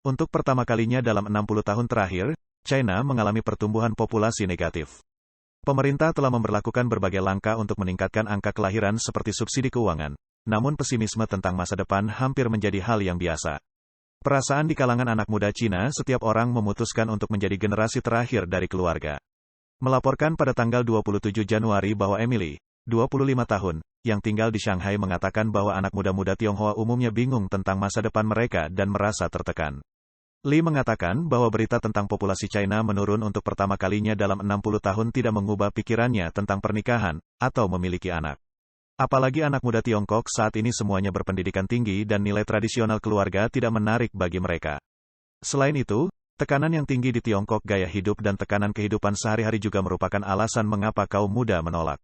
Untuk pertama kalinya dalam 60 tahun terakhir, China mengalami pertumbuhan populasi negatif. Pemerintah telah memberlakukan berbagai langkah untuk meningkatkan angka kelahiran seperti subsidi keuangan, namun pesimisme tentang masa depan hampir menjadi hal yang biasa. Perasaan di kalangan anak muda Cina, setiap orang memutuskan untuk menjadi generasi terakhir dari keluarga. Melaporkan pada tanggal 27 Januari bahwa Emily, 25 tahun, yang tinggal di Shanghai mengatakan bahwa anak muda-muda Tionghoa umumnya bingung tentang masa depan mereka dan merasa tertekan. Li mengatakan bahwa berita tentang populasi China menurun untuk pertama kalinya dalam 60 tahun tidak mengubah pikirannya tentang pernikahan atau memiliki anak. Apalagi anak muda Tiongkok saat ini semuanya berpendidikan tinggi dan nilai tradisional keluarga tidak menarik bagi mereka. Selain itu, tekanan yang tinggi di Tiongkok, gaya hidup dan tekanan kehidupan sehari-hari juga merupakan alasan mengapa kaum muda menolak.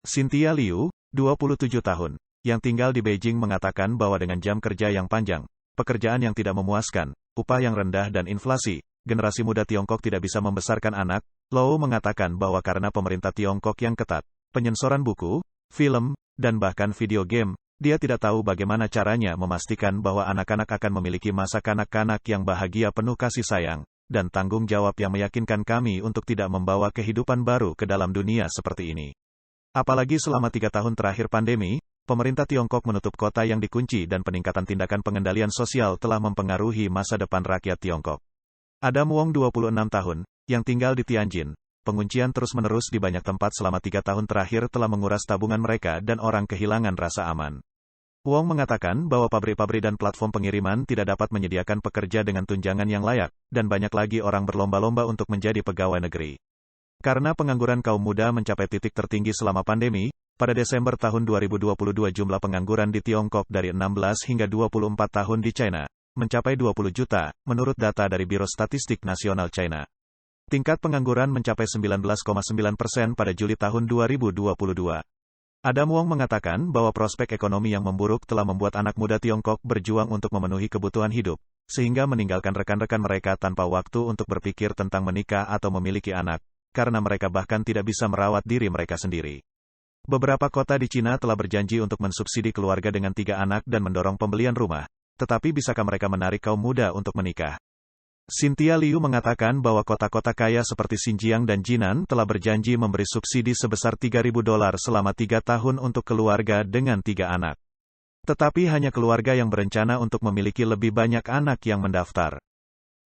Cynthia Liu, 27 tahun, yang tinggal di Beijing mengatakan bahwa dengan jam kerja yang panjang, pekerjaan yang tidak memuaskan, upah yang rendah dan inflasi, generasi muda Tiongkok tidak bisa membesarkan anak. Lou mengatakan bahwa karena pemerintah Tiongkok yang ketat, penyensoran buku, film, dan bahkan video game, dia tidak tahu bagaimana caranya memastikan bahwa anak-anak akan memiliki masa kanak-kanak yang bahagia penuh kasih sayang, dan tanggung jawab yang meyakinkan kami untuk tidak membawa kehidupan baru ke dalam dunia seperti ini. Apalagi selama 3 tahun terakhir pandemi, pemerintah Tiongkok menutup kota yang dikunci dan peningkatan tindakan pengendalian sosial telah mempengaruhi masa depan rakyat Tiongkok. Adam Wong, 26 tahun, yang tinggal di Tianjin, penguncian terus-menerus di banyak tempat selama 3 tahun terakhir telah menguras tabungan mereka dan orang kehilangan rasa aman. Wong mengatakan bahwa pabrik-pabrik dan platform pengiriman tidak dapat menyediakan pekerja dengan tunjangan yang layak, dan banyak lagi orang berlomba-lomba untuk menjadi pegawai negeri. Karena pengangguran kaum muda mencapai titik tertinggi selama pandemi, pada Desember tahun 2022 jumlah pengangguran di Tiongkok dari 16 hingga 24 tahun di China, mencapai 20 juta, menurut data dari Biro Statistik Nasional China. Tingkat pengangguran mencapai 19,9% pada Juli tahun 2022. Adam Wong mengatakan bahwa prospek ekonomi yang memburuk telah membuat anak muda Tiongkok berjuang untuk memenuhi kebutuhan hidup, sehingga meninggalkan rekan-rekan mereka tanpa waktu untuk berpikir tentang menikah atau memiliki anak, karena mereka bahkan tidak bisa merawat diri mereka sendiri. Beberapa kota di Cina telah berjanji untuk mensubsidi keluarga dengan 3 anak dan mendorong pembelian rumah, tetapi bisakah mereka menarik kaum muda untuk menikah? Cynthia Liu mengatakan bahwa kota-kota kaya seperti Xinjiang dan Jinan telah berjanji memberi subsidi sebesar $3.000 selama 3 tahun untuk keluarga dengan 3 anak. Tetapi hanya keluarga yang berencana untuk memiliki lebih banyak anak yang mendaftar.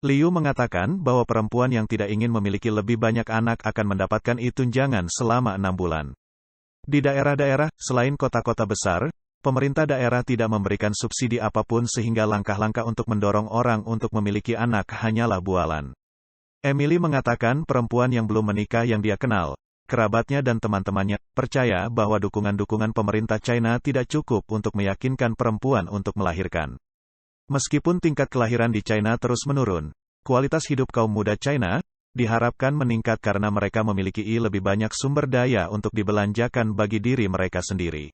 Liu mengatakan bahwa perempuan yang tidak ingin memiliki lebih banyak anak akan mendapatkan tunjangan selama 6 bulan. Di daerah-daerah, selain kota-kota besar, pemerintah daerah tidak memberikan subsidi apapun sehingga langkah-langkah untuk mendorong orang untuk memiliki anak hanyalah bualan. Emily mengatakan perempuan yang belum menikah yang dia kenal, kerabatnya dan teman-temannya, percaya bahwa dukungan-dukungan pemerintah China tidak cukup untuk meyakinkan perempuan untuk melahirkan. Meskipun tingkat kelahiran di China terus menurun, kualitas hidup kaum muda China diharapkan meningkat karena mereka memiliki lebih banyak sumber daya untuk dibelanjakan bagi diri mereka sendiri.